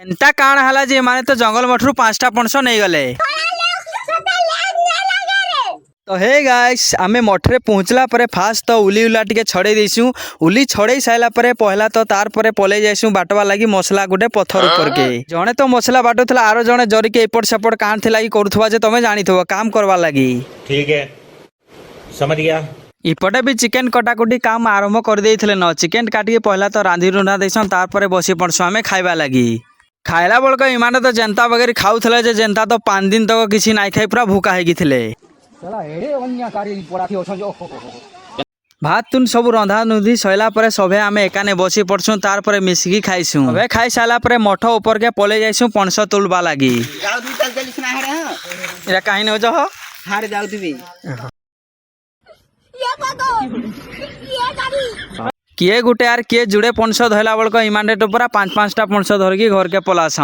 एंता काण हला जे माने तो जंगल मठरू 5टा पणस नहीं गले। तो हे गाइस आमे मठरे पहुँचला परे फास्ट तो उली उला टिके छड़े देसु। उली छड़े साइला परे पहला तो तार परे पले जाइसु बाटवा लागी मसला गुटे पत्थर ऊपर के जणे तो मसला बाटुथला आरो जणे जरी के एपट सेपट कान थे लागी करूथवा जे तमे जानिथबो काम करवा लागी। ठीक है समझ गया। इपटे भी चिकेन कटाकुटी काम आरंभ कर देइथिले न। चिकेन काटी पहला तो रांधी रुंधा देसन तार परे बसी पड़सु आमे खाइबा लागी। खाइला बळक इमाने तो जनता वगैरह खाउथले जे जनता तो 5 दिन तक किसी नाइ खाइ पूरा भूखा हेगी थिले। भात तुन सब रंधा नुधी सैला परे सभे आमे एकाने बसी पड़सु तार परे मिसिकी खाइसु। सभे खाइ साला परे मठ ऊपर के पले जाइसु पणस तुलबा लागी। एरा काहे न हो हार जाउ दिबी किए गुटे यार किए जुड़े पणस धइला बळक इमाने तो पूरा 5-5टा पणस धरकी घर के पलास।